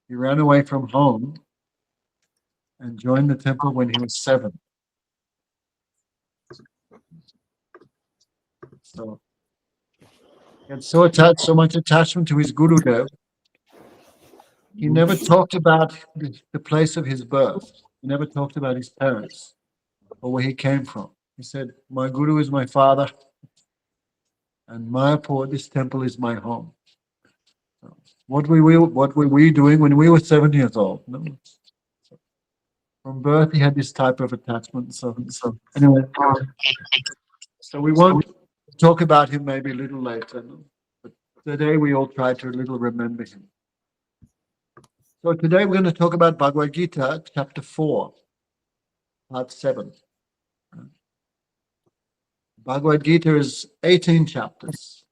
He ran away from home and joined the temple when he was 7. So he had so much attachment to his Gurudev. He never talked about the place of his birth. He never talked about his parents or where he came from. He said, "My Guru is my father, and Mayapur, this temple, is my home." So what were we doing when we were 7 years old? No? So from birth, he had this type of attachment. So anyway, so we won't talk about him maybe a little later. No? But today we all try to a little remember him. So today we're going to talk about Bhagavad Gita, chapter 4, part 7. Bhagavad Gita is 18 chapters,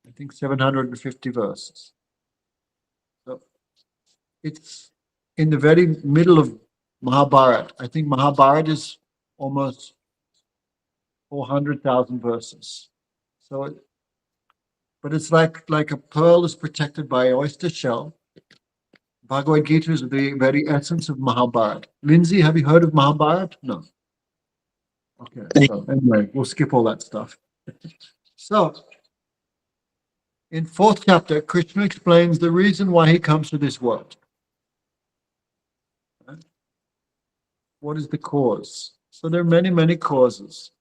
I think 750 verses. So it's in the very middle of Mahabharata. I think Mahabharata is almost 400,000 verses. So, but it's like a pearl is protected by an oyster shell. Bhagavad Gita is the very essence of Mahabharata. Lindsay, have you heard of Mahabharata? No. Okay, so anyway, we'll skip all that stuff. So, in 4th chapter, Krishna explains the reason why he comes to this world. What is the cause? So there are many, many causes.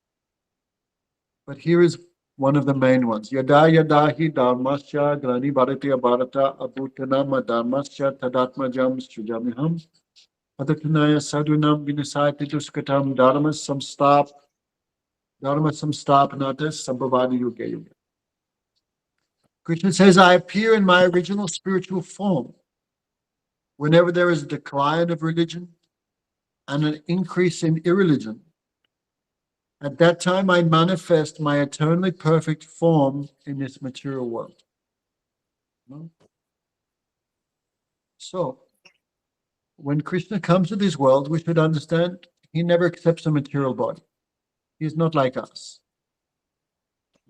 But here is one of the main ones. Yada yada hi dharmasya glani bharatya bharata abhutanam dharmasya tadatmajam sujamiham padatanaya sadhunam vinasati duskatam dharma samstapnata sambhavani yuga yuga. Krishna says, I appear in my original spiritual form whenever there is a decline of religion and an increase in irreligion. At that time, I manifest my eternally perfect form in this material world. So, when Krishna comes to this world, we should understand he never accepts a material body. He is not like us.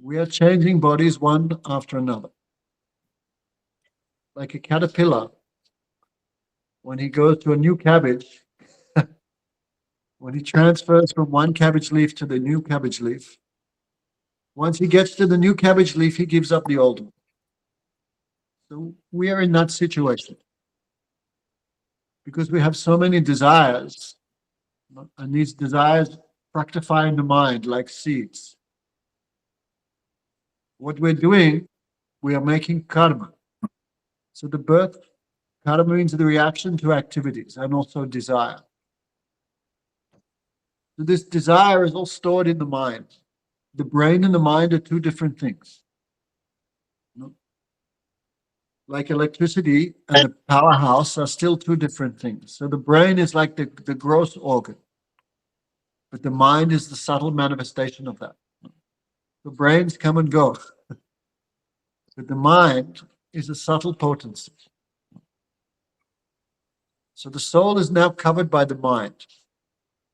We are changing bodies one after another. Like a caterpillar, when he goes to a new cabbage, when he transfers from one cabbage leaf to the new cabbage leaf, once he gets to the new cabbage leaf, he gives up the old one. So we are in that situation because we have so many desires, and these desires fructify in the mind like seeds. What we're doing, we are making karma. So the birth, karma means the reaction to activities and also desire. So this desire is all stored in the mind. The brain and the mind are two different things. Like electricity and the powerhouse are still two different things. So the brain is like the gross organ, but the mind is the subtle manifestation of that. The brains come and go, but the mind is a subtle potency. So the soul is now covered by the mind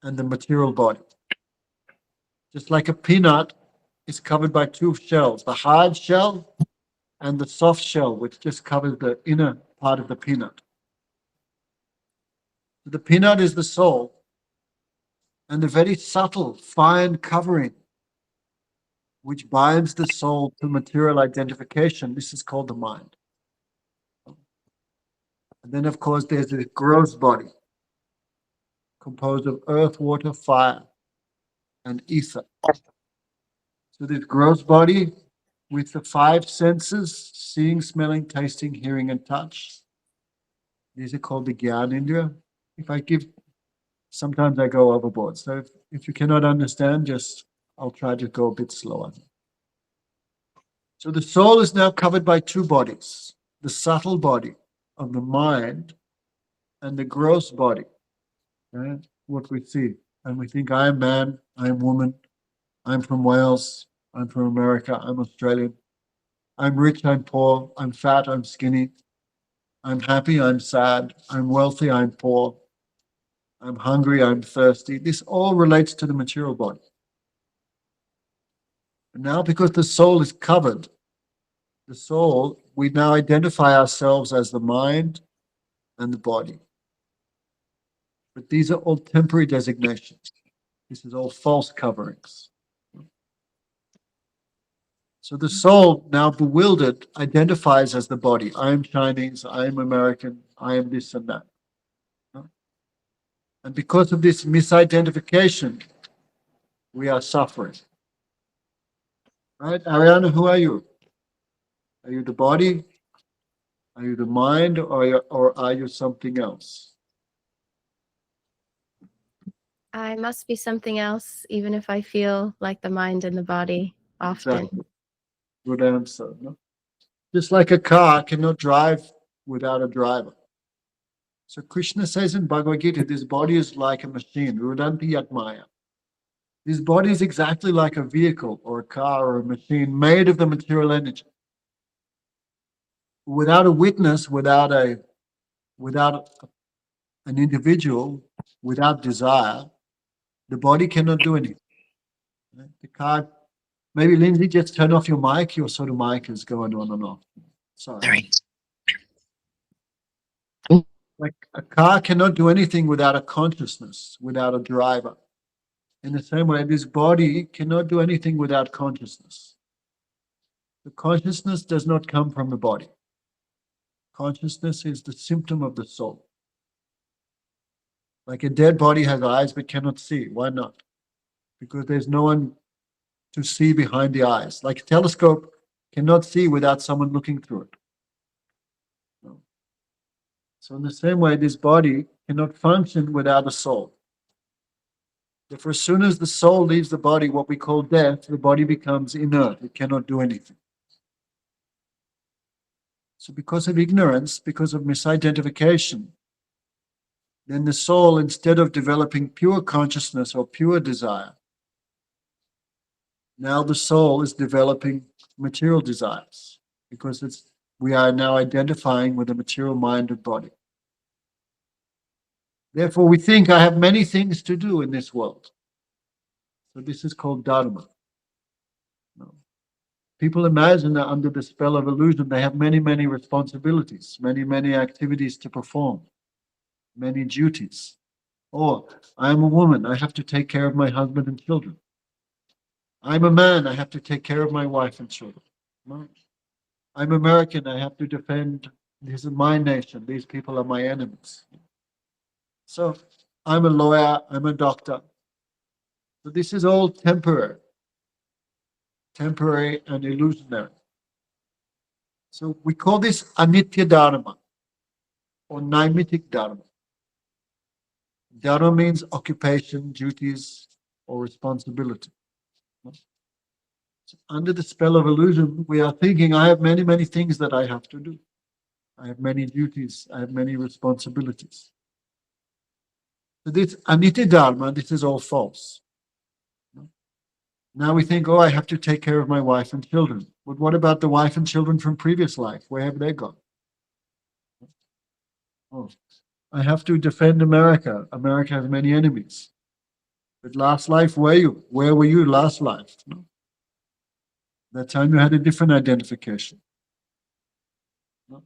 and the material body. Just like a peanut is covered by two shells, the hard shell and the soft shell, which just covers the inner part of the peanut. The peanut is the soul, and the very subtle, fine covering which binds the soul to material identification, this is called the mind. And then, of course, there's the gross body, composed of earth, water, fire, and ether. So this gross body with the 5 senses, seeing, smelling, tasting, hearing, and touch. These are called the Gyan Indriya. Sometimes I go overboard. So if you cannot understand, I'll try to go a bit slower. So the soul is now covered by 2 bodies, the subtle body of the mind and the gross body, right? What we see. And we think, I am man, I am woman, I'm from Wales, I'm from America, I'm Australian, I'm rich, I'm poor, I'm fat, I'm skinny, I'm happy, I'm sad, I'm wealthy, I'm poor, I'm hungry, I'm thirsty. This all relates to the material body. And now, because the soul is covered, we now identify ourselves as the mind and the body. But these are all temporary designations. This is all false coverings. So the soul, now bewildered, identifies as the body. I am Chinese, I am American, I am this and that. And because of this misidentification, we are suffering. Right? Ariana, who are you? Are you the body? Are you the mind? Or are you something else? I must be something else, even if I feel like the mind and the body often. Exactly. Good answer. No? Just like a car cannot drive without a driver. So Krishna says in Bhagavad Gita, this body is like a machine, rudanti yatmaya. This body is exactly like a vehicle or a car or a machine made of the material energy. Without a witness, without an individual, without desire, the body cannot do anything. The car, maybe Lindsay, just turn off your mic. Your sort of mic is going on and off. Sorry. Like a car cannot do anything without a consciousness, without a driver. In the same way, this body cannot do anything without consciousness. The consciousness does not come from the body. Consciousness is the symptom of the soul. Like a dead body has eyes but cannot see. Why not? Because there's no one to see behind the eyes. Like a telescope cannot see without someone looking through it. No. So in the same way, this body cannot function without a soul. Therefore, as soon as the soul leaves the body, what we call death, the body becomes inert. It cannot do anything. So because of ignorance, because of misidentification, then the soul, instead of developing pure consciousness or pure desire, now the soul is developing material desires because we are now identifying with the material mind and body. Therefore, we think I have many things to do in this world. So this is called dharma. No. People imagine that under the spell of illusion, they have many, many responsibilities, many, many activities to perform, many duties. Or I am a woman, I have to take care of my husband and children. I'm a man, I have to take care of my wife and children. No. I'm American, I have to defend, this is my nation, these people are my enemies. So I'm a lawyer, I'm a doctor. So this is all temporary and illusionary. So we call this anitya dharma or naimitic dharma. Dharma means occupation, duties, or responsibility. So under the spell of illusion, we are thinking, I have many, many things that I have to do. I have many duties, I have many responsibilities. So this anitya dharma, this is all false. Now we think, oh, I have to take care of my wife and children. But what about the wife and children from previous life? Where have they gone? Oh, I have to defend America. America has many enemies. But last life, where were you last life? No? That time you had a different identification. No?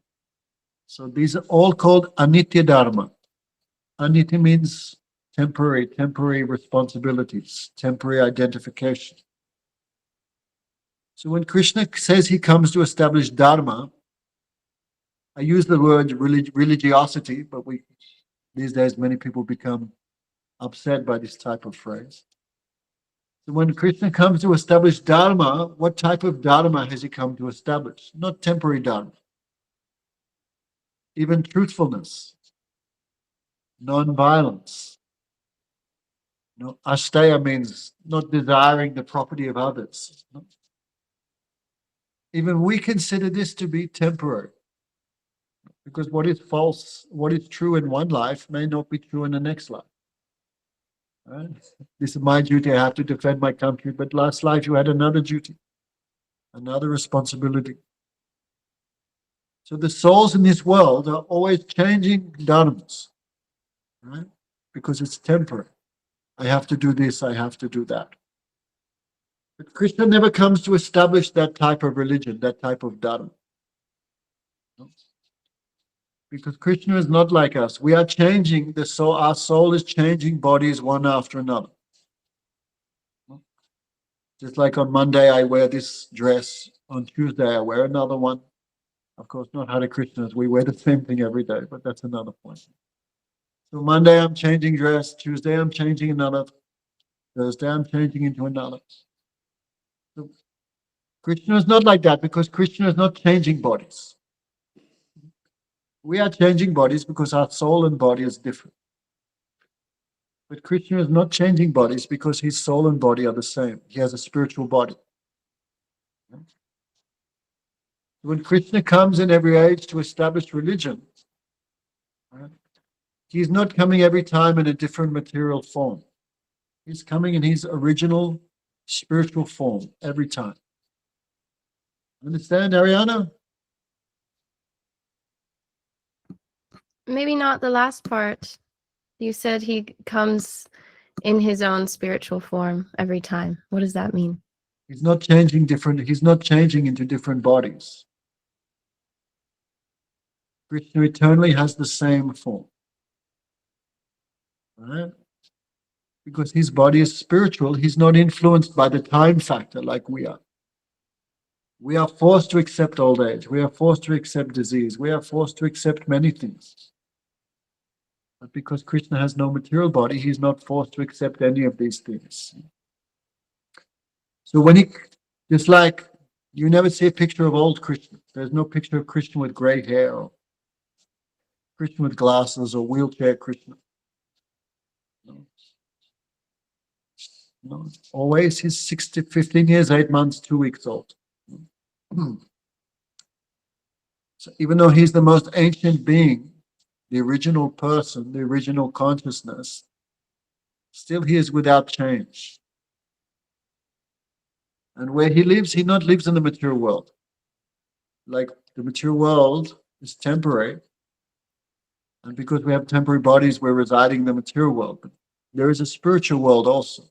So these are all called anitya dharma. Anitya means temporary responsibilities, temporary identification. So when Krishna says he comes to establish dharma, I use the word religiosity, but these days many people become upset by this type of phrase. So when Krishna comes to establish dharma, what type of dharma has he come to establish? Not temporary dharma. Even truthfulness, non-violence. No, asteya means not desiring the property of others. No? Even we consider this to be temporary. Because what is false, what is true in one life may not be true in the next life. Right? This is my duty, I have to defend my country, but last life you had another duty, another responsibility. So the souls in this world are always changing dharmas, right? Because it's temporary. I have to do this, I have to do that. But Krishna never comes to establish that type of religion, that type of dharma. Because Krishna is not like us. We are changing the soul. Our soul is changing bodies one after another. Just like on Monday, I wear this dress. On Tuesday, I wear another one. Of course, not Hare Krishnas. We wear the same thing every day, but that's another point. So Monday, I'm changing dress. Tuesday, I'm changing another. Thursday, I'm changing into another. So Krishna is not like that because Krishna is not changing bodies. We are changing bodies because our soul and body is different. But Krishna is not changing bodies because his soul and body are the same. He has a spiritual body. When Krishna comes in every age to establish religion, right, he's not coming every time in a different material form. He's coming in his original spiritual form every time. Understand, Ariana? Maybe not the last part. You said he comes in his own spiritual form every time. What does that mean? He's not changing into different bodies. Krishna eternally has the same form. Right? Because his body is spiritual, he's not influenced by the time factor like we are. We are forced to accept old age. We are forced to accept disease. We are forced to accept many things. But because Krishna has no material body, he's not forced to accept any of these things. So when he, just like you never see a picture of old Krishna. There's no picture of Krishna with gray hair or Krishna with glasses or wheelchair Krishna. No. No. Always he's 15 years, 8 months, 2 weeks old. So even though he's the most ancient being, the original person, the original consciousness, still he is without change. And where he not lives in the material world. Like the material world is temporary. And because we have temporary bodies, we're residing in the material world. But there is a spiritual world also.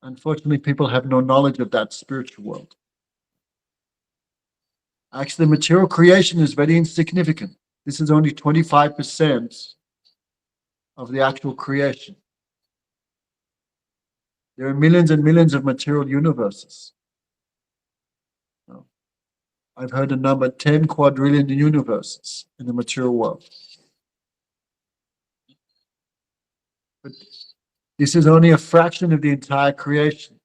Unfortunately, people have no knowledge of that spiritual world. Actually, the material creation is very insignificant. This is only 25% of the actual creation. There are millions and millions of material universes. I've heard the number 10 quadrillion universes in the material world. But this is only a fraction of the entire creation.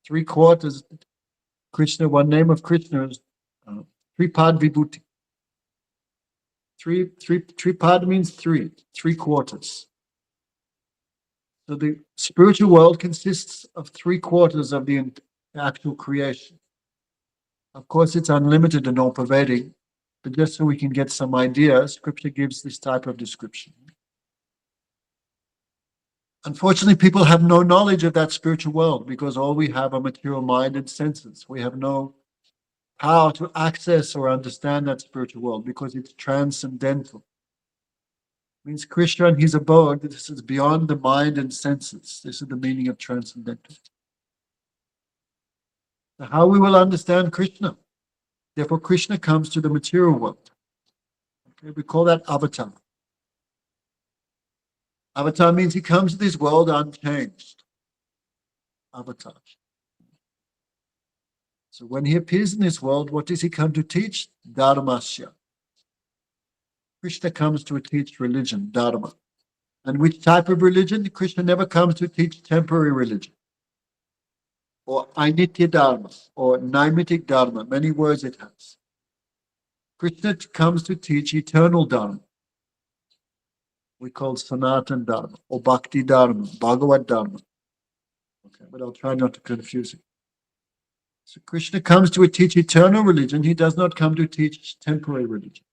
3/4, Krishna, one name of Krishna is Sripad Vibhuti. Tripad means 3/4. So the spiritual world consists of 3/4 of the actual creation. Of course, it's unlimited and all-pervading, but just so we can get some idea, Scripture gives this type of description. Unfortunately, people have no knowledge of that spiritual world because all we have are material mind and senses. We have no power to access or understand that spiritual world because it's transcendental. It means Krishna and his abode, this is beyond the mind and senses. This is the meaning of transcendental. So how we will understand Krishna? Therefore, Krishna comes to the material world. Okay, we call that avatar. Avatar means he comes to this world unchanged. Avatar. So when he appears in this world, what does he come to teach? Dharmasya. Krishna comes to teach religion, Dharma. And which type of religion? Krishna never comes to teach temporary religion. Or Nitya Dharma, or Naimitic Dharma, many words it has. Krishna comes to teach eternal Dharma. We call Sanatan Dharma, or Bhakti Dharma, Bhagavad Dharma. Okay, but I'll try not to confuse it. So Krishna comes to teach eternal religion. He does not come to teach temporary religion.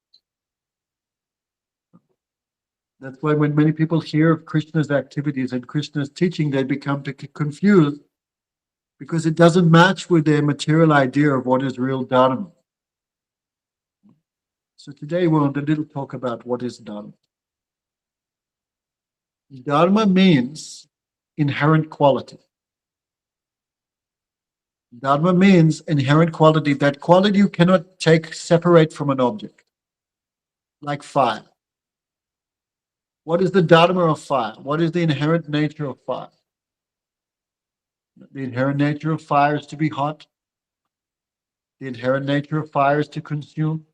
That's why when many people hear of Krishna's activities and Krishna's teaching, they become confused because it doesn't match with their material idea of what is real Dharma. So today we'll have a little talk about what is Dharma. Dharma means inherent quality. Dharma means inherent quality, that quality you cannot separate from an object. like fire. What is the Dharma of fire? What is the inherent nature of fire? The inherent nature of fire is to be hot. The inherent nature of fire is to consume.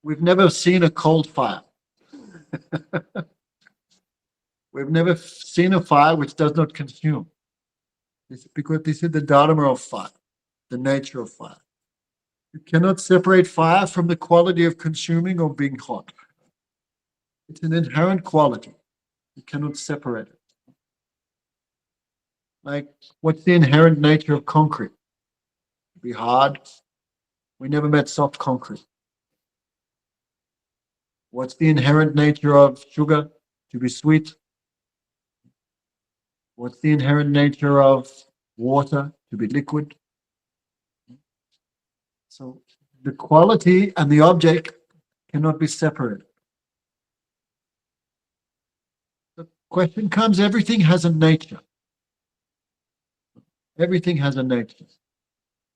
We've never seen a cold fire. We've never seen a fire which does not consume. It's because this is the Dharma of fire, the nature of fire. You cannot separate fire from the quality of consuming or being hot. It's an inherent quality. You cannot separate it. Like, what's the inherent nature of concrete? To be hard. We never met soft concrete. What's the inherent nature of sugar? To be sweet. What's the inherent nature of water? To be liquid. So the quality and the object cannot be separated. The question comes, everything has a nature. Everything has a nature.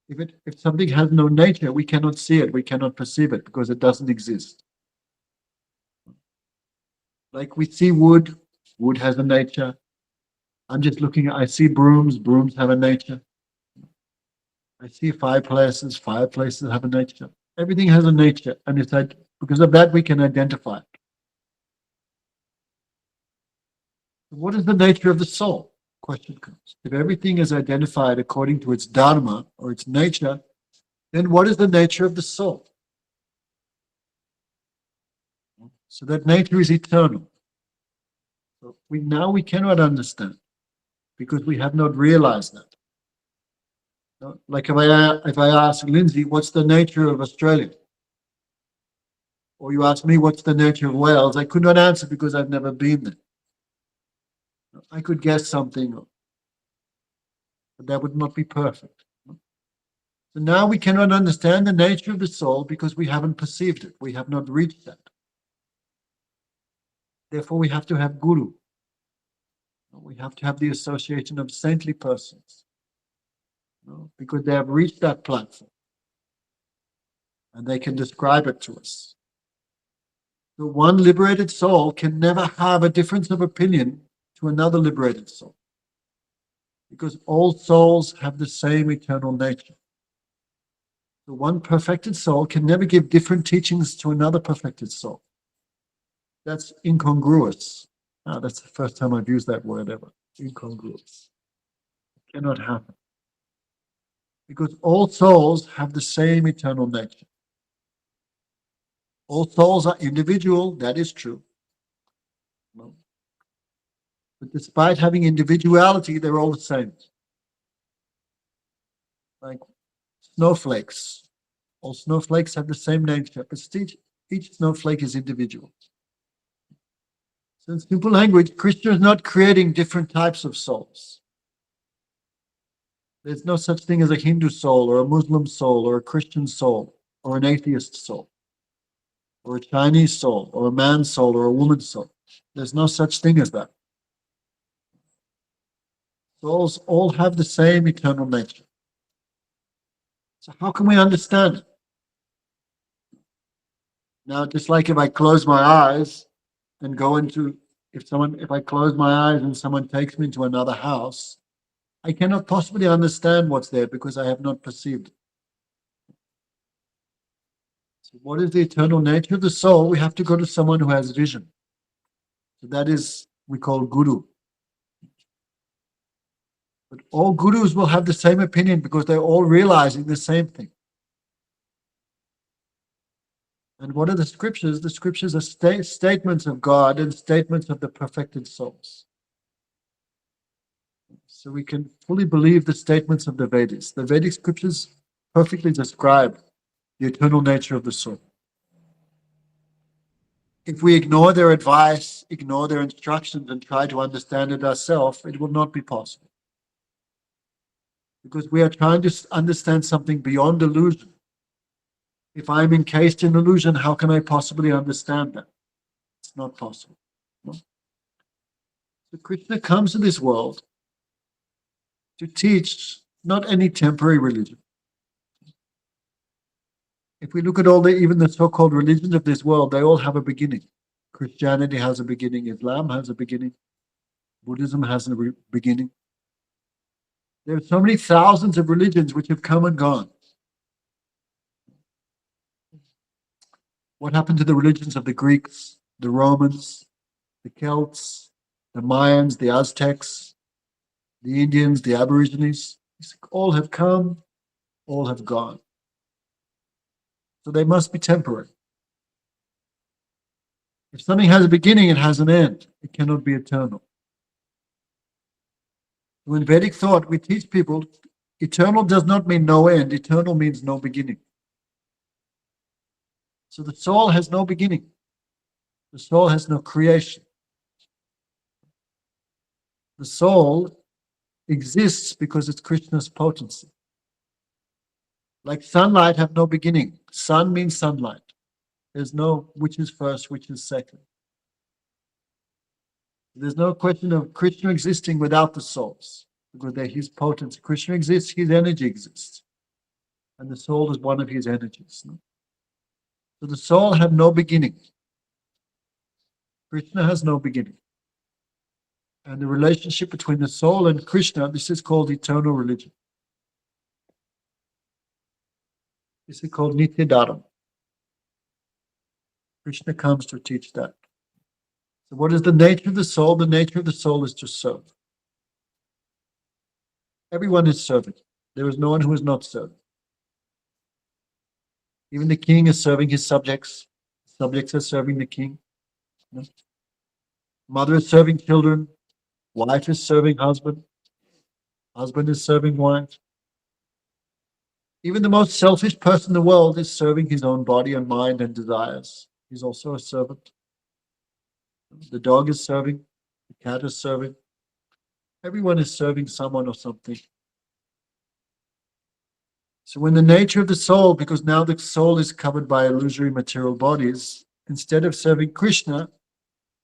If something has no nature, we cannot see it, we cannot perceive it because it doesn't exist. Like we see wood, wood has a nature. I'm just looking at, I see brooms, brooms have a nature. I see fireplaces, fireplaces have a nature. Everything has a nature, and it's like, because of that we can identify it. What is the nature of the soul? Question comes. If everything is identified according to its dharma or its nature, then what is the nature of the soul? So that nature is eternal. So we cannot understand because we have not realized that. Like if I ask Lindsay, what's the nature of Australia? Or you ask me, what's the nature of Wales? I could not answer because I've never been there. I could guess something, but that would not be perfect. So now we cannot understand the nature of the soul because we haven't perceived it. We have not reached that. Therefore, we have to have guru. We have to have the association of saintly persons, because they have reached that platform and they can describe it to us. The one liberated soul can never have a difference of opinion to another liberated soul, because all souls have the same eternal nature. The one perfected soul can never give different teachings to another perfected soul. That's incongruous. That's the first time I've used that word ever. Incongruous. It cannot happen. Because all souls have the same eternal nature. All souls are individual, that is true. But despite having individuality, they're all the same. Like snowflakes. All snowflakes have the same nature, but each snowflake is individual. So in simple language, Krishna is not creating different types of souls. There's no such thing as a Hindu soul or a Muslim soul or a Christian soul or an atheist soul or a Chinese soul or a man's soul or a woman's soul. There's no such thing as that. Souls all have the same eternal nature. So how can we understand it? Now, just like if I close my eyes and go into, if I close my eyes and someone takes me into another house, I cannot possibly understand what's there because I have not perceived it. So what is the eternal nature of the soul? We have to go to someone who has vision. So that is, we call guru. But all gurus will have the same opinion because they're all realizing the same thing. And what are the scriptures? The scriptures are statements of God and statements of the perfected souls. So we can fully believe the statements of the Vedas. The Vedic scriptures perfectly describe the eternal nature of the soul. If we ignore their advice, ignore their instructions, and try to understand it ourselves, it will not be possible. Because we are trying to understand something beyond illusion. If I'm encased in illusion, how can I possibly understand that? It's not possible. No? So Krishna comes to this world to teach not any temporary religion. If we look at even the so-called religions of this world, they all have a beginning. Christianity has a beginning. Islam has a beginning. Buddhism has a beginning. There are so many thousands of religions which have come and gone. What happened to the religions of the Greeks, the Romans, the Celts, the Mayans, the Aztecs, the Indians, the Aborigines? All have come, all have gone. So they must be temporary. If something has a beginning, it has an end. It cannot be eternal. In Vedic thought, we teach people eternal does not mean no end. Eternal means no beginning. So the soul has no beginning. The soul has no creation. The soul exists because it's Krishna's potency. Like sunlight have no beginning. Sun means sunlight. There's no which is first, which is second. There's no question of Krishna existing without the souls, because they're his potency. Krishna exists, his energy exists. And the soul is one of his energies. No? So the soul have no beginning. Krishna has no beginning. And the relationship between the soul and Krishna, this is called eternal religion. This is called Nitya Dharma. Krishna comes to teach that. So what is the nature of the soul? The nature of the soul is to serve. Everyone is serving. There is no one who is not serving. Even the king is serving his subjects. Subjects are serving the king. Mother is serving children. Wife is serving husband. Husband is serving wife. Even the most selfish person in the world is serving his own body and mind and desires. He's also a servant. The dog is serving. The cat is serving. Everyone is serving someone or something. So when the nature of the soul, because now the soul is covered by illusory material bodies, instead of serving Krishna,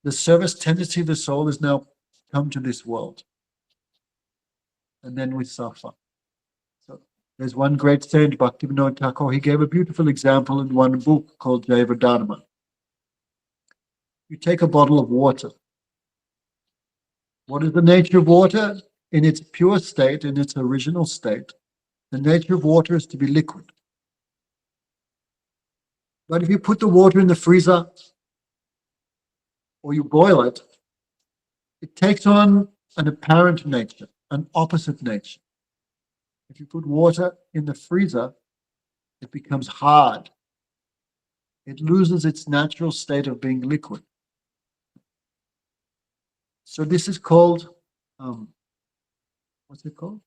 the service tendency of the soul is now come to this world. And then we suffer. So there's one great saint, Bhaktivinoda Thakur, he gave a beautiful example in one book called Nitya Dharma. You take a bottle of water. What is the nature of water? In its pure state, in its original state, the nature of water is to be liquid. But if you put the water in the freezer or you boil it, it takes on an apparent nature, an opposite nature. If you put water in the freezer, it becomes hard. It loses its natural state of being liquid. So this is called, what's it called?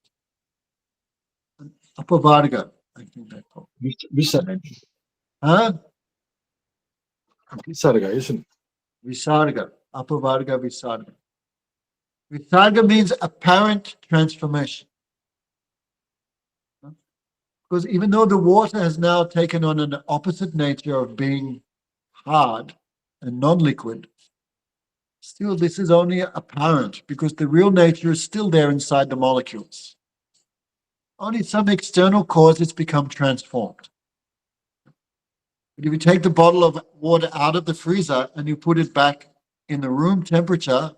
An apavarga, I think they're called. Visarga, Huh? isn't it? Visarga, apavarga visarga. Visarga means apparent transformation. Because even though the water has now taken on an opposite nature of being hard and non-liquid, still this is only apparent because the real nature is still there inside the molecules. Only some external cause it's become transformed. But if you take the bottle of water out of the freezer and you put it back in the room temperature,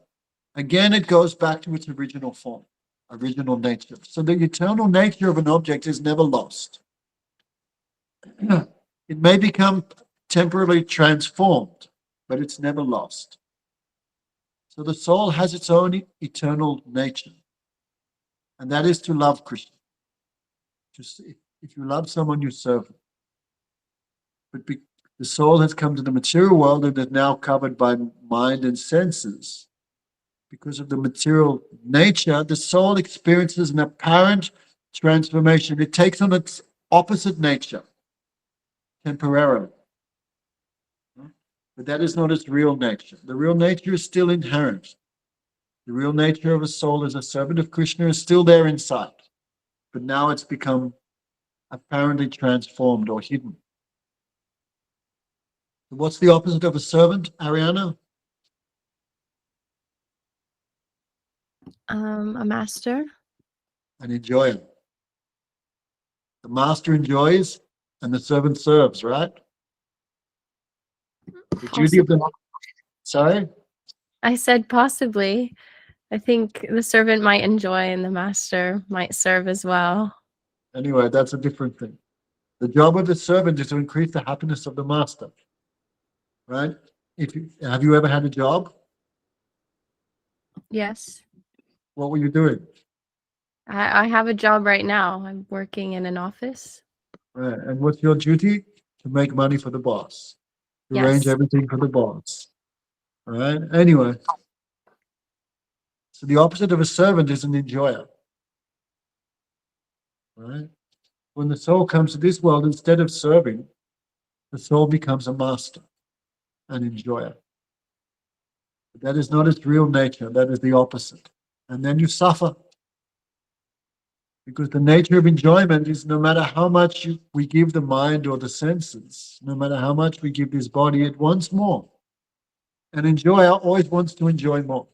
again it goes back to its original form, original nature. So the eternal nature of an object is never lost. It may become temporarily transformed, but it's never lost. So the soul has its own eternal nature, and that is to love Krishna. If you love someone, you serve them. But the soul has come to the material world and is now covered by mind and senses. Because of the material nature, the soul experiences an apparent transformation. It takes on its opposite nature temporarily. But that is not its real nature. The real nature is still inherent. The real nature of a soul as a servant of Krishna is still there inside. But now it's become apparently transformed or hidden. What's the opposite of a servant, Ariana? A master. An enjoyer. The master enjoys, And the servant serves, right? The duty of Possibly. the sorry? I said possibly. I think the servant might enjoy and the master might serve as well. Anyway, that's a different thing. The job of the servant is to increase the happiness of the master, right? Have you ever had a job? Yes. What were you doing? I have a job right now. I'm working in an office. Right. And what's your duty? To make money for the boss, to arrange Yes. everything for the boss. All right. Anyway, so the opposite of a servant is an enjoyer. Right. When the soul comes to this world, instead of serving, the soul becomes a master, an enjoyer. But that is not its real nature. That is the opposite. And then you suffer. Because the nature of enjoyment is no matter how much we give the mind or the senses, no matter how much we give this body, it wants more. An enjoyer always wants to enjoy more.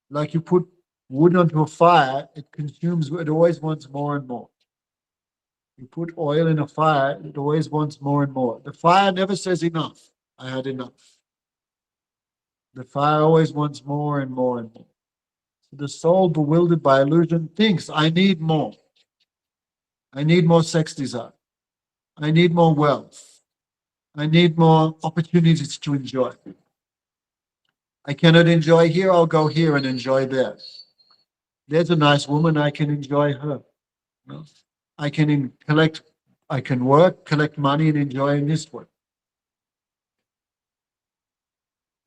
Like you put wood onto a fire, it consumes, it always wants more and more. You put oil in a fire, it always wants more and more. The fire never says enough. I had enough. The fire always wants more and more and more. So the soul, bewildered by illusion, thinks, I need more. I need more sex desire. I need more wealth. I need more opportunities to enjoy. I cannot enjoy here, I'll go here and enjoy there. There's a nice woman, I can enjoy her. No? I can work, collect money and enjoy in this way.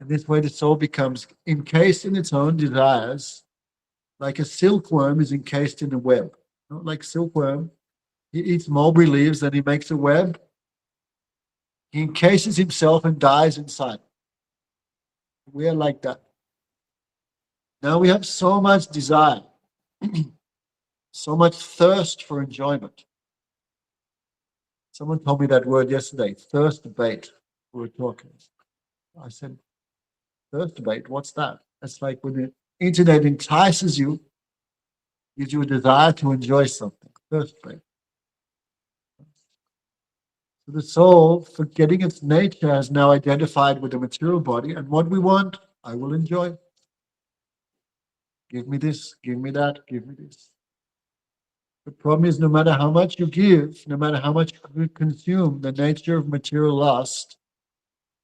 And this way the soul becomes encased in its own desires, like a silkworm is encased in a web. Not like silkworm. He eats mulberry leaves, then he makes a web. He encases himself and dies inside. We are like that. Now we have so much desire, so much thirst for enjoyment. Someone told me that word yesterday, thirst bait. We were talking. I said, thirst bait, what's that? It's like when the internet entices you, gives you a desire to enjoy something. Thirst bait. So the soul, forgetting its nature, has now identified with the material body, and what we want, I will enjoy. Give me this, give me that, give me this. The problem is, no matter how much you give, no matter how much you consume, the nature of material lust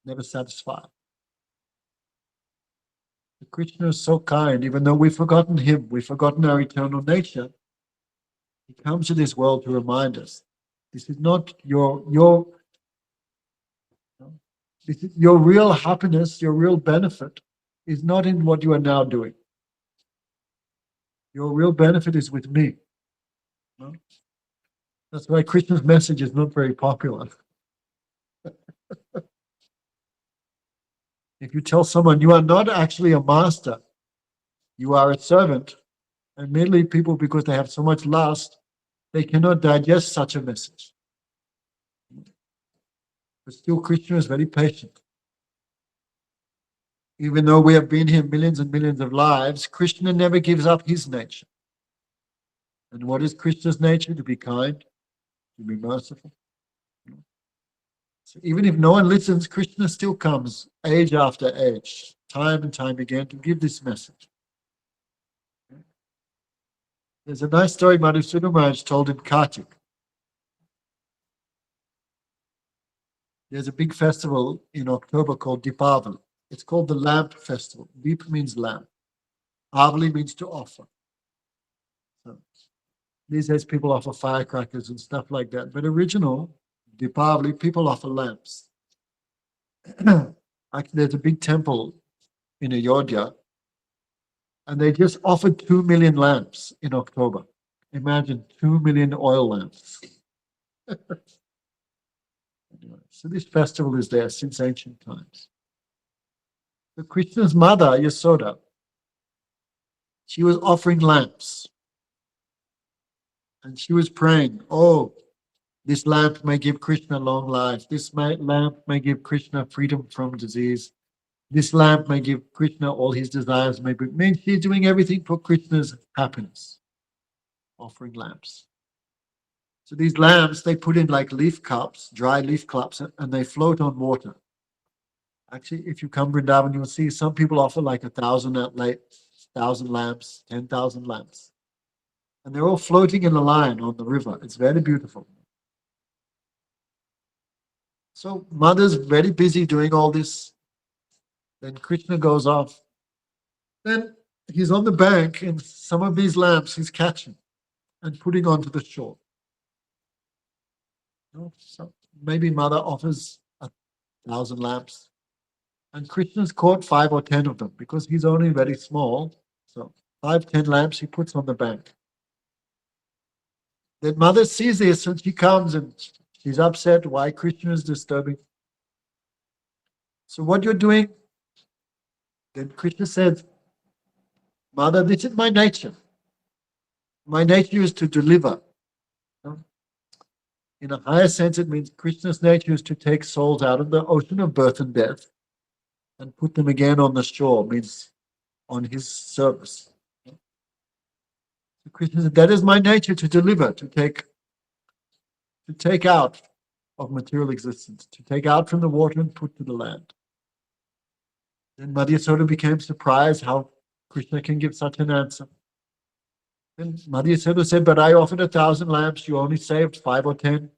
never satisfies. Krishna is so kind, even though we've forgotten him, we've forgotten our eternal nature. He comes to this world to remind us, this is not this is your real happiness, your real benefit is not in what you are now doing. Your real benefit is with me. No? That's why Krishna's message is not very popular. If you tell someone you are not actually a master, you are a servant, immediately people, because they have so much lust, they cannot digest such a message. But still, Krishna is very patient. Even though we have been here millions and millions of lives, Krishna never gives up his nature. And what is Krishna's nature? To be kind, to be merciful. So even if no one listens, Krishna still comes age after age, time and time again, to give this message. There's a nice story Madhusudana Maharaj told in Kartik. There's a big festival in October called Deepavali. It's called the Lamp Festival. Deep means lamp. Avali means to offer. So these days people offer firecrackers and stuff like that. But original Deepavali, people offer lamps. Actually, there's a big temple in Ayodhya, and they just offered 2 million lamps in October. Imagine 2 million oil lamps. Anyway, so this festival is there since ancient times. So Krishna's mother, Yasoda, she was offering lamps. And she was praying, oh, this lamp may give Krishna long life. This lamp may give Krishna freedom from disease. This lamp may give Krishna all his desires. Means she's doing everything for Krishna's happiness, offering lamps. So these lamps, they put in like leaf cups, dry leaf cups, and they float on water. Actually, if you come Vrindavan, you'll see some people offer like 1,000 lamps, 10,000 lamps. And they're all floating in a line on the river. It's very beautiful. So mother's very busy doing all this. Then Krishna goes off. Then he's on the bank, and some of these lamps he's catching and putting onto the shore. So maybe mother offers 1,000 lamps, and Krishna's caught 5 or 10 of them because he's only very small. So 5, 10 lamps he puts on the bank. Then mother sees this and she comes and she's upset why Krishna is disturbing. So what you're doing? Then Krishna said, Mother, this is my nature. My nature is to deliver. In a higher sense, it means Krishna's nature is to take souls out of the ocean of birth and death and put them again on the shore, means on his service. So Krishna said, that is my nature, to deliver, to take out of material existence, to take out from the water and put to the land. Then Madhya became surprised how Krishna can give such an answer. Then Madhya said, but I offered 1,000 lamps, you only saved 5 or 10.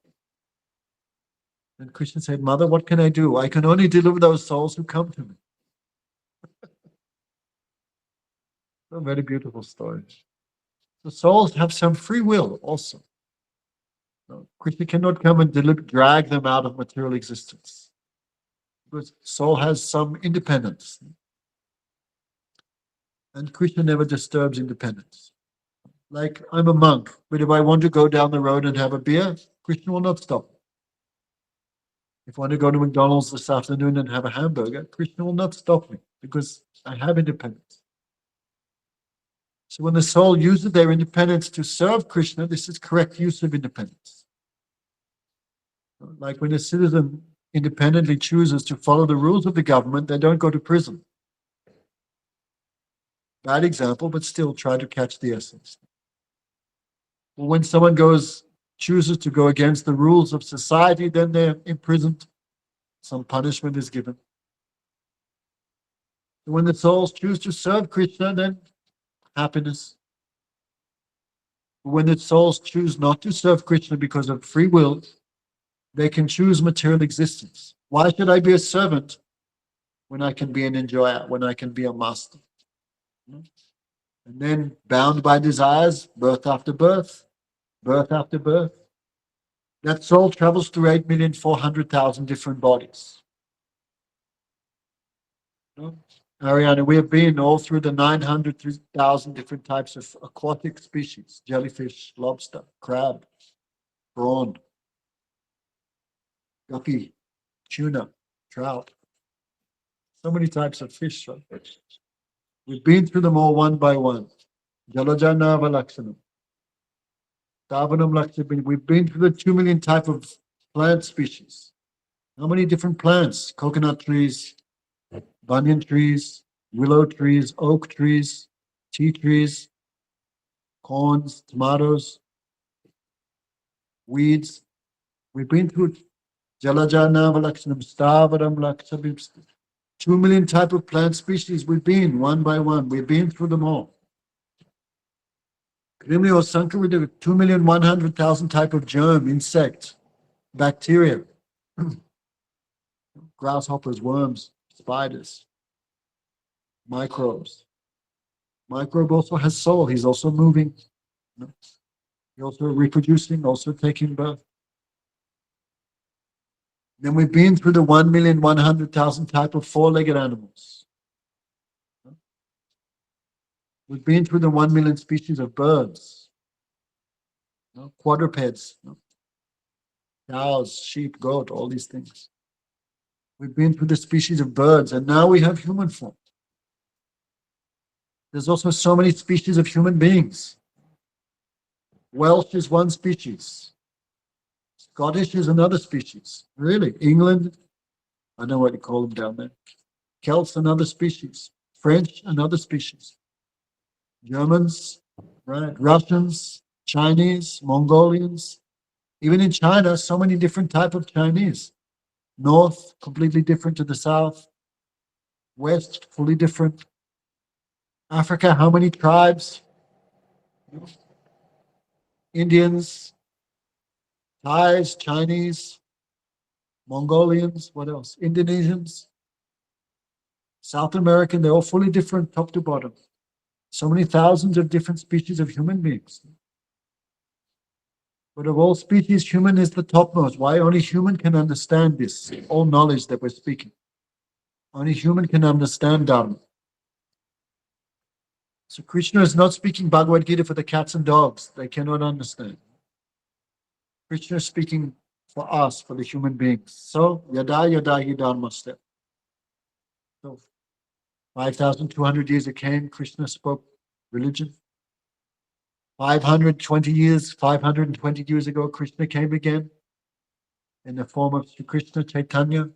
And Krishna said, Mother, what can I do? I can only deliver those souls who come to me. A very beautiful story. The souls have some free will also. No, Krishna cannot come and drag them out of material existence. Because soul has some independence. And Krishna never disturbs independence. Like, I'm a monk, but if I want to go down the road and have a beer, Krishna will not stop me. If I want to go to McDonald's this afternoon and have a hamburger, Krishna will not stop me because I have independence. So when the soul uses their independence to serve Krishna, this is correct use of independence. Like when a citizen independently chooses to follow the rules of the government, they don't go to prison. Bad example, but still try to catch the essence. Or when someone chooses to go against the rules of society, then they're imprisoned. Some punishment is given. When the souls choose to serve Krishna, then happiness. When the souls choose not to serve Krishna because of free will, they can choose material existence. Why should I be a servant when I can be an enjoyer, when I can be a master? And then bound by desires, birth after birth, birth after birth. That soul travels through 8,400,000 different bodies. Ariana, we have been all through the 900,000 different types of aquatic species: jellyfish, lobster, crab, prawn, guppy, tuna, trout. So many types of fish. We've been through them all one by one. Jalajana Valakshanam. We've been through the 2 million type of plant species. How many different plants? Coconut trees, banyan trees, willow trees, oak trees, tea trees, corns, tomatoes, weeds. We've been through Jalajana Valakshanam, Stavaram Lakshabim. 2 million type of plant species. We've been one by one. We've been through them all. Krimli or Sanka, we do 2,100,000 type of germ, insect, bacteria, grasshoppers, worms, spiders, microbes. Microbe also has soul. He's also moving. He's also reproducing, also taking birth. Then we've been through the 1,100,000 type of four-legged animals. We've been through the 1 million species of birds, quadrupeds, cows, sheep, goat, all these things. We've been through the species of birds, and now we have human form. There's also so many species of human beings. Welsh is one species. Scottish is another species. Really, England, I know what you call them down there. Celts, another species. French, another species. Germans, right? Russians, Chinese, Mongolians, Even in China, so many different type of Chinese. North, completely different to the south. West, fully different. Africa, how many tribes? Indians, Thais, Chinese, Mongolians, what else? Indonesians, South American, they're all fully different top to bottom. So many thousands of different species of human beings. But of all species, human is the topmost. Why? Only human can understand this, all knowledge that we're speaking. Only human can understand Dharma. So Krishna is not speaking Bhagavad Gita for the cats and dogs. They cannot understand. Krishna is speaking for us, for the human beings. So, yada yada hi dharmaste. So, 5,200 years it came, Krishna spoke religion. 520 years ago, Krishna came again in the form of Sri Krishna Chaitanya.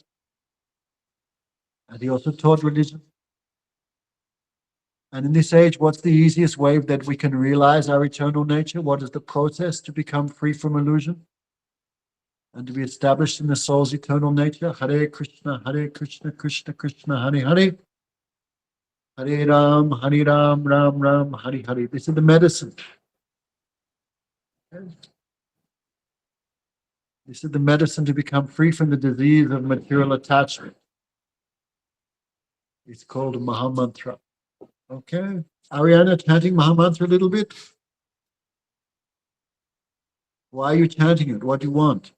And he also taught religion. And in this age, what's the easiest way that we can realize our eternal nature? What is the process to become free from illusion and to be established in the soul's eternal nature? Hare Krishna, Krishna Krishna, Hare Hare. Hare Ram, Ram Ram, Hare Hare. This is the medicine. This is the medicine to become free from the disease of material attachment. It's called Mahamantra. Okay. Ariana, chanting Mahamantra a little bit? Why are you chanting it? What do you want?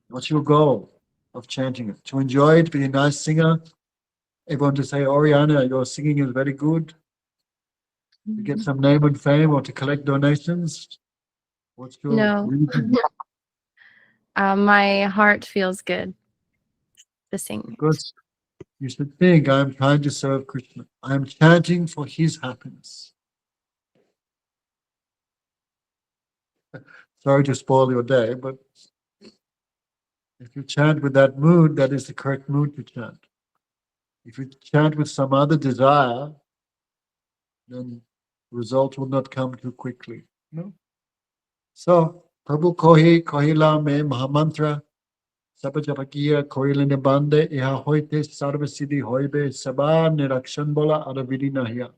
What's your goal of chanting it? To enjoy it, be a nice singer? Everyone to say, Oriana, your singing is very good? To get some name and fame or to collect donations? What's your No. reason? My heart feels good to sing. Because you should think, I'm trying to serve Krishna. I'm chanting for his happiness. Sorry to spoil your day, but if you chant with that mood, that is the correct mood to chant. If you chant with some other desire, then results will not come too quickly. No? So, Prabhu Kohila me Mahamantra, Sapajapakiya Kohilane Bande, Iha Hoite Sarvasiddhi Hoibe, Sabha Nirakshan Bola Aravidi Nahiya.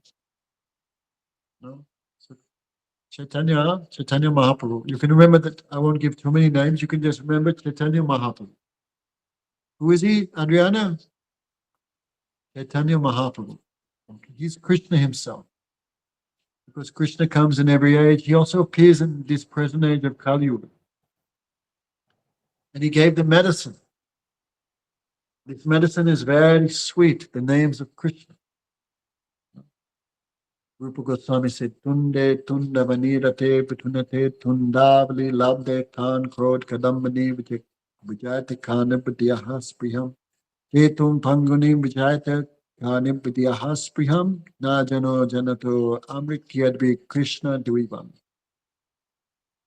No? So, Chaitanya Mahaprabhu. You can remember that. I won't give too many names. You can just remember Chaitanya Mahaprabhu. Who is he, Adriana? Chaitanya Mahaprabhu. Okay. He's Krishna himself. Because Krishna comes in every age. He also appears in this present age of Kali Yuga. And he gave the medicine. This medicine is very sweet, the names of Krishna. Rupa Goswami said, Tunde Tunda Vanirate Pitunate Tundavali Labde Tan Krod Kadambani Vijayate Kanabhadiyaha Spriham Ketum Panguni Vijayate Kanabhadiyaha Spriham Najano Janato Amrikyadvi Krishna Dvivam.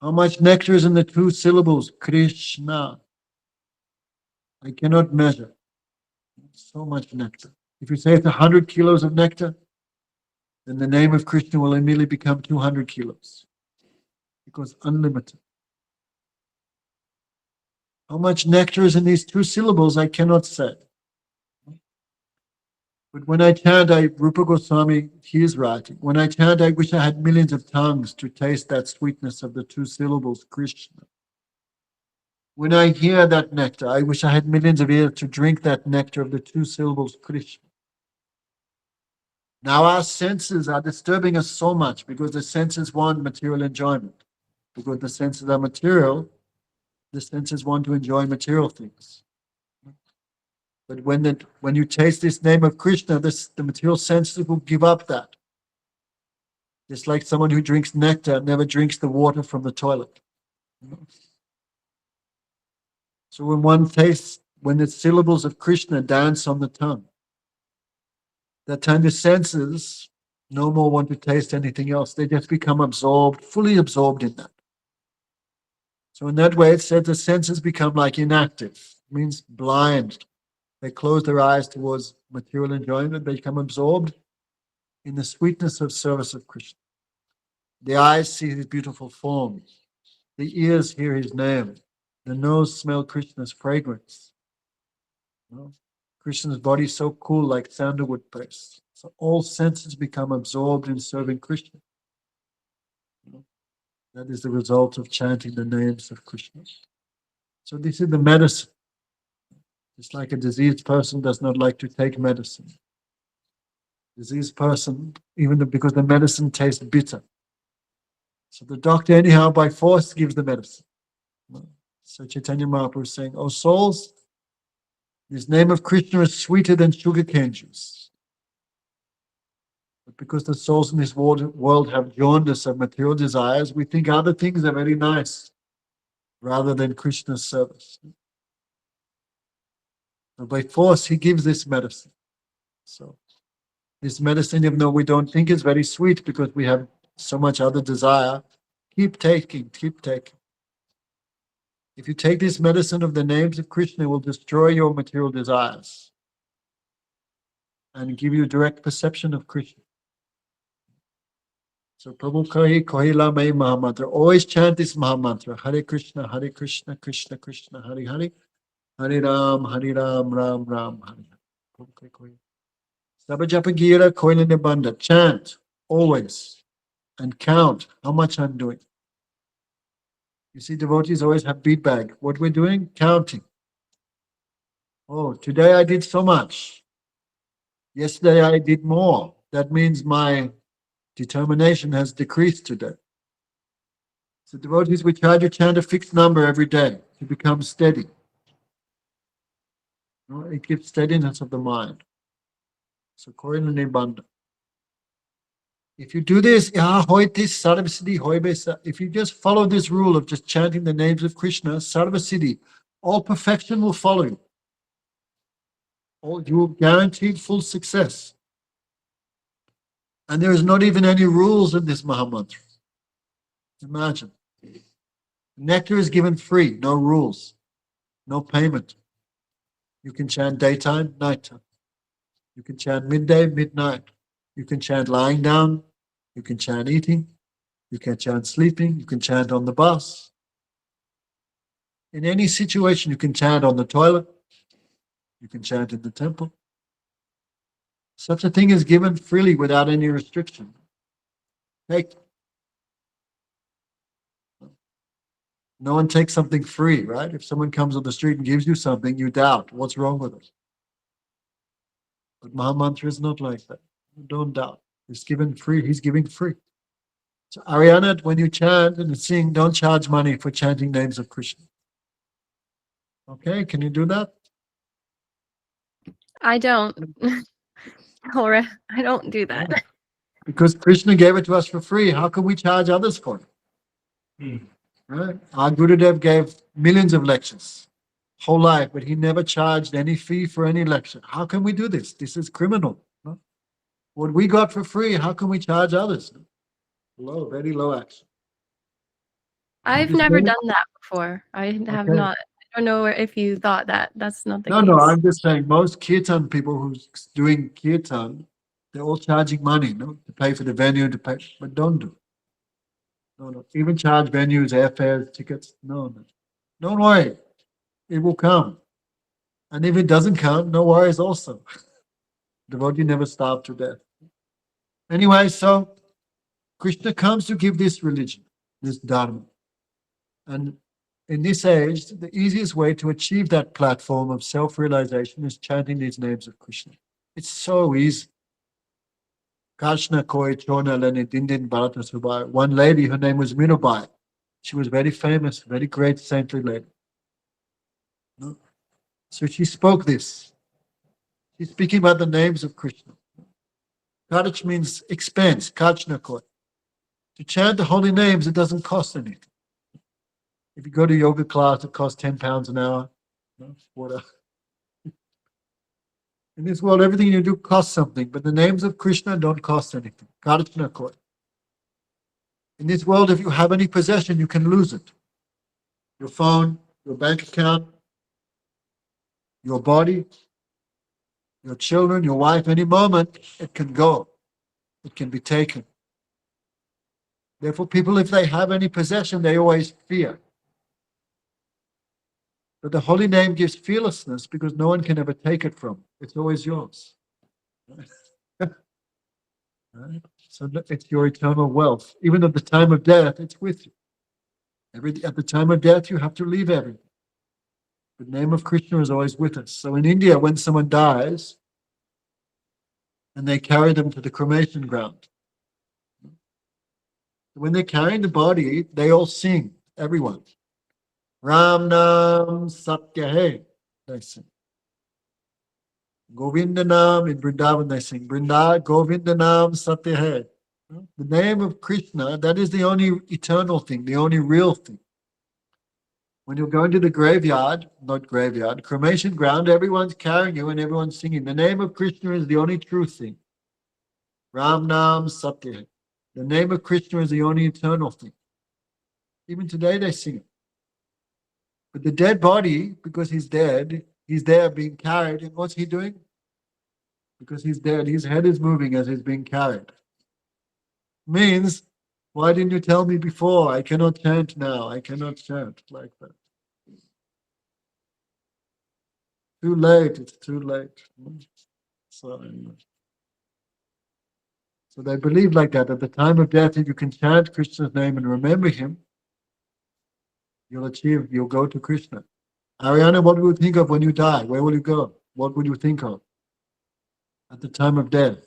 How much nectar is in the two syllables, Krishna? I cannot measure. So much nectar. If you say it's 100 kilos of nectar, then the name of Krishna will immediately become 200 kilos. Because unlimited. How much nectar is in these two syllables, I cannot say. But when I chant, Rupa Goswami, he is writing, when I chant, I wish I had millions of tongues to taste that sweetness of the two syllables, Krishna. When I hear that nectar, I wish I had millions of ears to drink that nectar of the two syllables, Krishna. Now our senses are disturbing us so much because the senses want material enjoyment. Because the senses are material, the senses want to enjoy material things. But when you taste this name of Krishna, the material senses will give up that. Just like someone who drinks nectar never drinks the water from the toilet. So when the syllables of Krishna dance on the tongue, that time the senses no more want to taste anything else. They just become absorbed, fully absorbed in that. So in that way, it says the senses become like inactive. It means blind. They close their eyes towards material enjoyment. They become absorbed in the sweetness of service of Krishna. The eyes see his beautiful form. The ears hear his name. The nose smell Krishna's fragrance. You know? Krishna's body is so cool like sandalwood paste. So all senses become absorbed in serving Krishna. You know? That is the result of chanting the names of Krishna. So this is the medicine. Just like a diseased person does not like to take medicine. Diseased person, because the medicine tastes bitter. So the doctor anyhow by force gives the medicine. So Chaitanya Mahaprabhu is saying, "Oh souls, this name of Krishna is sweeter than sugarcane juice. But because the souls in this world have jaundice of material desires, we think other things are very nice rather than Krishna's service. So by force, he gives this medicine. So this medicine, even though we don't think it's very sweet because we have so much other desire, keep taking, keep taking. If you take this medicine of the names of Krishna, it will destroy your material desires and give you direct perception of Krishna. So Prabhu Kahila Mai Mahamantra. Always chant this Mahamantra. Hare Krishna, Krishna Krishna, Hare Hare. Hare Ram, Ram Ram, Hare. Sabajapagira Koila Nibanda. Chant always and count how much I'm doing. You see, devotees always have bead bag. What we're doing? Counting. Oh, today I did so much. Yesterday I did more. That means my determination has decreased today. So devotees, we try to chant a fixed number every day to become steady. It gives steadiness of the mind. So Korina Nibanda. If you do this, if you just follow this rule of just chanting the names of Krishna, Sarvasiddhi, all perfection will follow you. You will guaranteed full success. And there is not even any rules in this Mahamantra. Imagine. Nectar is given free, no rules, no payment. You can chant daytime, nighttime. You can chant midday, midnight. You can chant lying down. You can chant eating. You can chant sleeping. You can chant on the bus. In any situation, you can chant on the toilet. You can chant in the temple. Such a thing is given freely without any restriction. Take. No one takes something free, right? If someone comes on the street and gives you something, you doubt what's wrong with it. But Mahamantra is not like that. Don't doubt. It's given free. He's giving free. So Ariana, when you chant and sing, don't charge money for chanting names of Krishna. Okay, can you do that? I don't. Or I don't do that. Yeah. Because Krishna gave it to us for free. How can we charge others for it? Right? Our Gurudev gave millions of lectures, whole life, but he never charged any fee for any lecture. How can we do this? This is criminal. No? What we got for free, how can we charge others? Low, very low action. I've never done that before. I have Okay. not. I don't know if you thought that. That's not the No, case. no, I'm just saying most kirtan people who's doing kirtan, they're all charging money, no, to pay for the venue, to pay, but don't do it. No, no. Even charge venues, airfares, tickets. No, no. Don't worry. It will come. And if it doesn't come, no worries also. Devotee never starved to death. Anyway, so Krishna comes to give this religion, this Dharma. And in this age, the easiest way to achieve that platform of self-realization is chanting these names of Krishna. It's so easy. Kashna koi chona lene dindin bharata subai. One lady, her name was Mirabai. She was very famous, very great saintly lady. So she spoke this. She's speaking about the names of Krishna. Kadach means expense, kachna koi. To chant the holy names, it doesn't cost anything. If you go to yoga class, it costs £10 an hour. In this world, everything you do costs something, but the names of Krishna don't cost anything. Kadachna koi. In this world, if you have any possession, you can lose it. Your phone, your bank account, your body, your children, your wife, any moment, it can go. It can be taken. Therefore, people, if they have any possession, they always fear. But the holy name gives fearlessness because no one can ever take it from. It's always yours. Right? So it's your eternal wealth. Even at the time of death, it's with you. At the time of death, you have to leave everything. The name of Krishna is always with us. So in India, when someone dies, and they carry them to the cremation ground, when they're carrying the body, they all sing, everyone. Ram Nam Satya Hai, they sing. Govinda Nam, in Vrindavan they sing, Govinda Nam Satya Hai. The name of Krishna, that is the only eternal thing, the only real thing. When you're going to the graveyard, not graveyard, cremation ground, everyone's carrying you and everyone's singing. The name of Krishna is the only true thing. Ram Nam Satya Hai. The name of Krishna is the only eternal thing. Even today they sing it. But the dead body, because he's dead, he's there being carried. And what's he doing? Because he's dead, his head is moving as he's being carried. Means, why didn't you tell me before? I cannot chant now. I cannot chant like that. Too late. It's too late. So they believe like that. At the time of death, if you can chant Krishna's name and remember him, you'll go to Krishna. Ariana, what will you think of when you die? Where will you go? What will you think of at the time of death?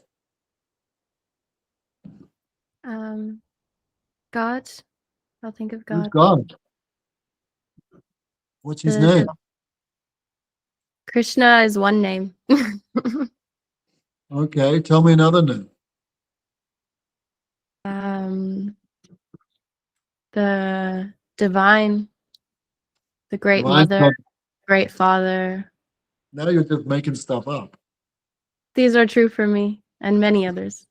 God. I'll think of Who's God. God? What's his The- name? Krishna is one name. Okay, tell me another name. The divine, the great Divine mother, God. great father. Now you're just making stuff up. These are true for me and many others.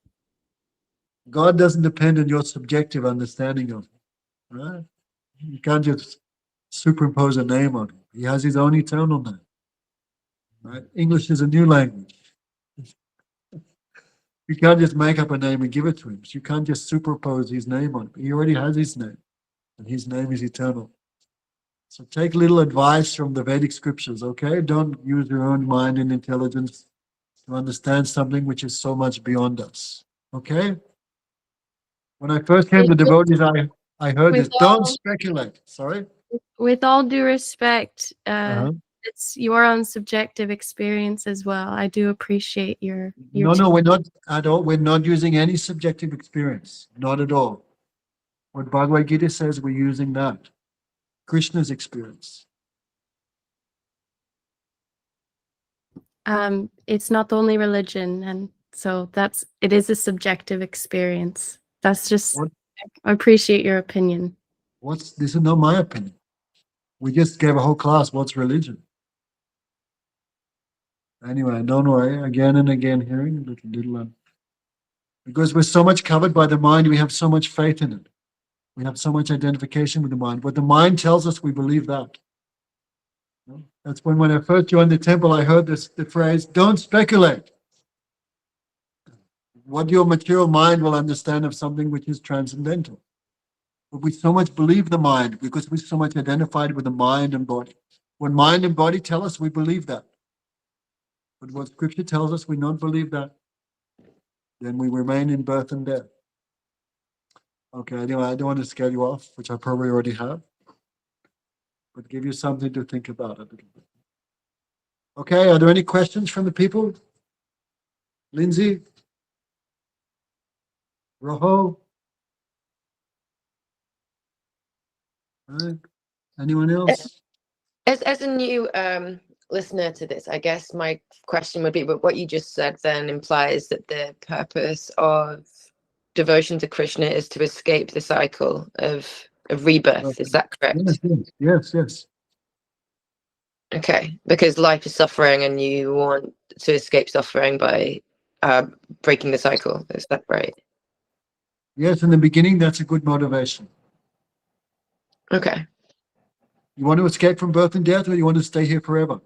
God doesn't depend on your subjective understanding of him. Right? You can't just superimpose a name on him. He has his own eternal name. Right? English is a new language. You can't just make up a name and give it to him. You can't just superimpose his name on him. He already has his name, and his name is eternal. So take little advice from the Vedic scriptures, okay? Don't use your own mind and intelligence to understand something which is so much beyond us, okay? When I first came to devotees, I heard this, don't speculate. Sorry? With all due respect, Uh-huh. it's your own subjective experience as well. I do appreciate your No, we're not at all. We're not using any subjective experience. Not at all. What Bhagavad Gita says, we're using that. Krishna's experience. It's not the only religion, and so it is a subjective experience. That's just, I appreciate your opinion. This is not my opinion. We just gave a whole class, what's religion? Anyway, don't worry, again and again hearing little because we're so much covered by the mind, we have so much faith in it. We have so much identification with the mind. What the mind tells us, we believe that. That's when I first joined the temple, I heard the phrase, don't speculate. What your material mind will understand of something which is transcendental. But we so much believe the mind because we're so much identified with the mind and body. When mind and body tell us, we believe that. But what scripture tells us, we don't believe that. Then we remain in birth and death. Okay, anyway, I don't want to scare you off, which I probably already have, but give you something to think about a little bit. Okay, are there any questions from the people? Lindsay? Rojo? All right. Anyone else? As a new listener to this, I guess my question would be, but what you just said then implies that the purpose of devotion to Krishna is to escape the cycle of rebirth. Is that correct? Yes. Okay, because life is suffering and you want to escape suffering by breaking the cycle. Is that right? Yes, in the beginning, that's a good motivation. Okay. You want to escape from birth and death, or you want to stay here forever?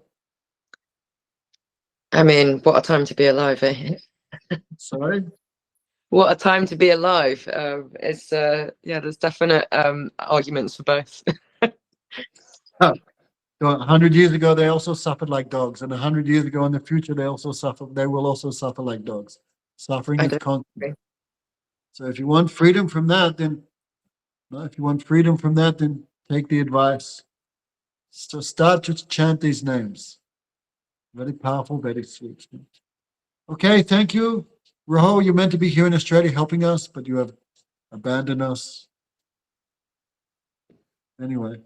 I mean, what a time to be alive, eh? Sorry? What a time to be alive. It's there's definite arguments for both. So 100 years ago, they also suffered like dogs, and 100 years ago in the future, they will also suffer like dogs. Suffering I is don't constant. agree. So if you want freedom from that, then take the advice. So start to chant these names. Very powerful, very sweet. Okay, thank you. Raho, you're meant to be here in Australia helping us, but you have abandoned us. Anyway,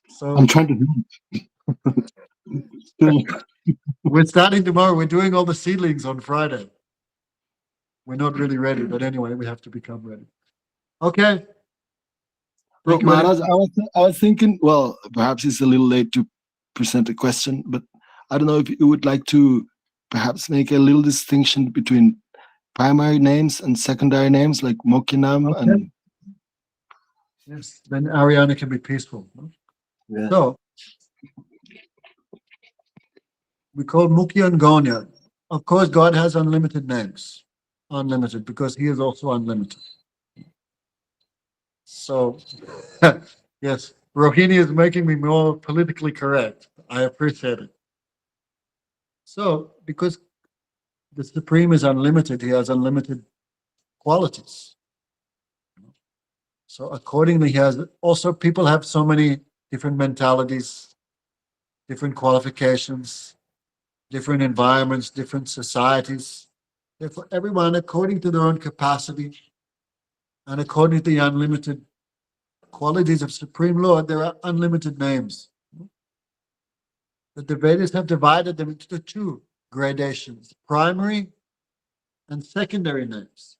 so I'm trying to do it. Still, we're starting tomorrow. We're doing all the seedlings on Friday. We're not really ready, but anyway, we have to become ready. Okay. bro, Thank you, Alex. Maharaj, I was thinking, well, perhaps it's a little late to present a question, but I don't know if you would like to perhaps make a little distinction between primary names and secondary names like Mokinam Okay. and Yes, then Ariana can be peaceful. yeah. So we call Mukhi and Gonya. Of course, God has unlimited names, unlimited, because He is also unlimited. So, yes, Rohini is making me more politically correct. I appreciate it. So, because the Supreme is unlimited, He has unlimited qualities. So, accordingly, He has also people have so many different mentalities, different qualifications, different environments, different societies. Therefore, everyone, according to their own capacity and according to the unlimited qualities of Supreme Lord, there are unlimited names. But the Vedas have divided them into two gradations, primary and secondary names.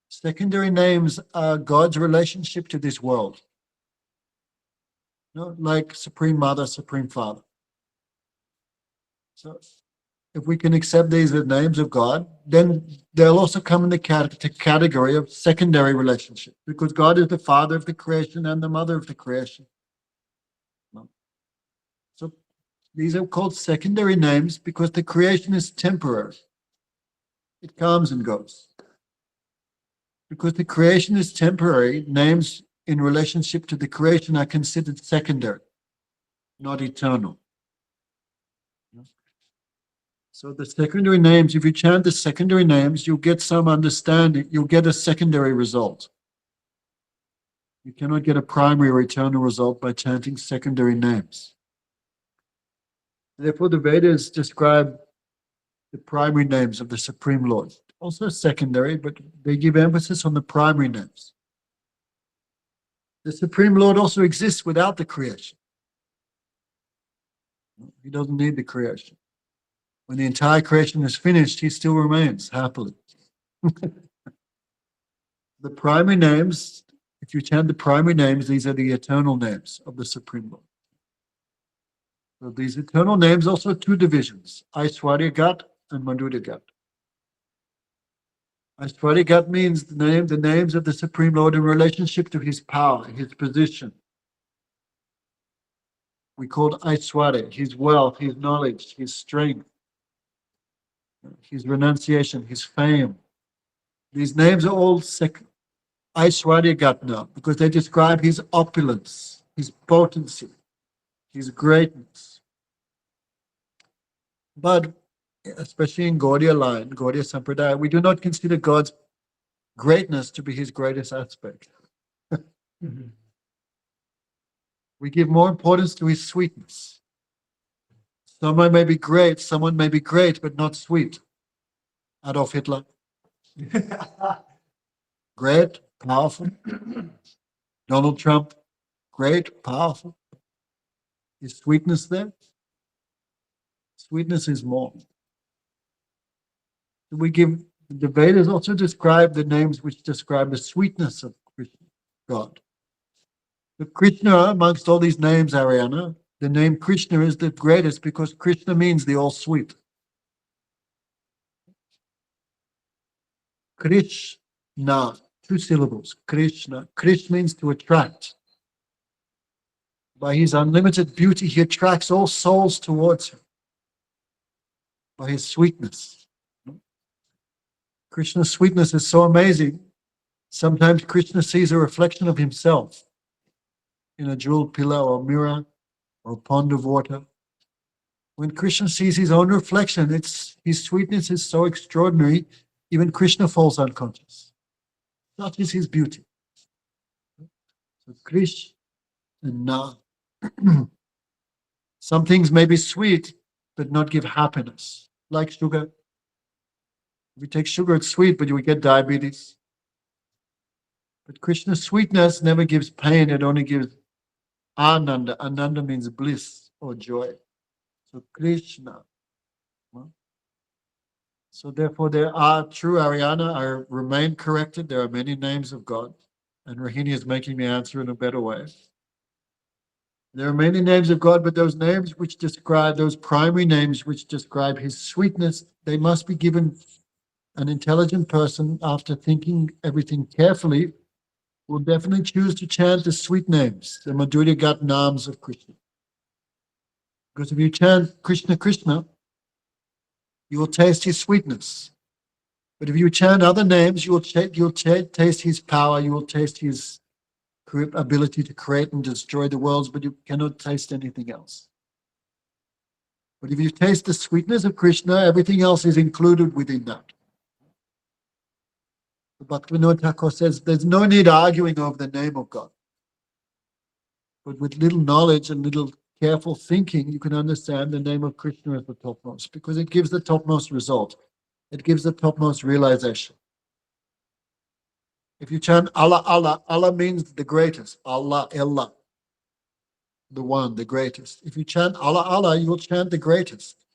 Secondary names are God's relationship to this world. Like Supreme Mother, Supreme Father. So if we can accept these as names of God, then they'll also come in the category of secondary relationship, because God is the Father of the creation and the Mother of the creation. So these are called secondary names because the creation is temporary. It comes and goes. Because the creation is temporary, names in relationship to the creation are considered secondary, not eternal. So the secondary names, if you chant the secondary names, you'll get some understanding, you'll get a secondary result. You cannot get a primary or eternal result by chanting secondary names. Therefore, the Vedas describe the primary names of the Supreme Lord. Also secondary, but they give emphasis on the primary names. The Supreme Lord also exists without the creation. He doesn't need the creation. When the entire creation is finished, He still remains happily. The primary names, if you chant the primary names, these are the eternal names of the Supreme Lord. So these eternal names also two divisions, Aishwarya Gat and Madhurya Gat. Aishwarya Gat means the names of the Supreme Lord in relationship to His power, His position. We call it Aishwarya, His wealth, His knowledge, His strength, His renunciation, His fame. These names are all Aishwarya Gat now because they describe His opulence, His potency, His greatness. But especially in Gaudiya line, Gaudiya Sampradaya, we do not consider God's greatness to be His greatest aspect. We give more importance to His sweetness. Someone may be great, but not sweet. Adolf Hitler. Great, powerful. Donald Trump, great, powerful. Is sweetness there? Sweetness is more. We give the Vedas also describe the names which describe the sweetness of Krishna, God. But Krishna, amongst all these names, Ariana, the name Krishna is the greatest because Krishna means the all sweet. Krishna, two syllables, Krishna. Krish means to attract. By His unlimited beauty, He attracts all souls towards Him. By His sweetness. Krishna's sweetness is so amazing. Sometimes Krishna sees a reflection of himself in a jeweled pillar or mirror or a pond of water. When Krishna sees his own reflection, his sweetness is so extraordinary, even Krishna falls unconscious. Such is his beauty. So Krishna, some things may be sweet, but not give happiness, like sugar. If we take sugar, it's sweet, but we get diabetes. But Krishna's sweetness never gives pain, it only gives ananda. Ananda means bliss or joy. So Krishna. So therefore there are, true Ariana, I remain corrected, there are many names of God. And Rohini is making me answer in a better way. There are many names of God, but those names which describe, those primary names which describe his sweetness, they must be given. An intelligent person, after thinking everything carefully, will definitely choose to chant the sweet names, the Madhurya Gat names of Krishna. Because if you chant Krishna, Krishna, you will taste his sweetness. But if you chant other names, you'll taste his power, you will taste his ability to create and destroy the worlds, but you cannot taste anything else. But if you taste the sweetness of Krishna, everything else is included within that. Bhaktivinoda Thakur says there's no need arguing over the name of God. But with little knowledge and little careful thinking, you can understand the name of Krishna as the topmost, because it gives the topmost result. It gives the topmost realization. If you chant Allah, Allah, Allah means the greatest. Allah, Allah, the one, the greatest. If you chant Allah, Allah, you will chant the greatest.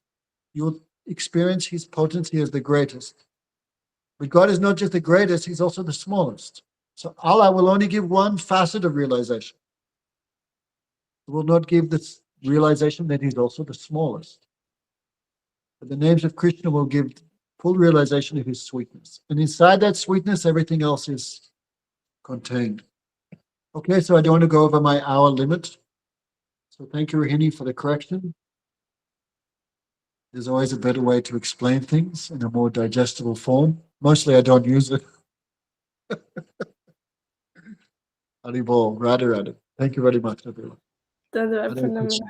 You will experience his potency as the greatest. But God is not just the greatest, he's also the smallest. So Allah will only give one facet of realization. It will not give this realization that he's also the smallest. But the names of Krishna will give full realization of his sweetness. And inside that sweetness, everything else is contained. Okay, so I don't want to go over my hour limit. So thank you, Rohini, for the correction. There's always a better way to explain things in a more digestible form. Mostly I don't use it. Haribol, Radha Radha. Thank you very much, everyone. Hare Krishna.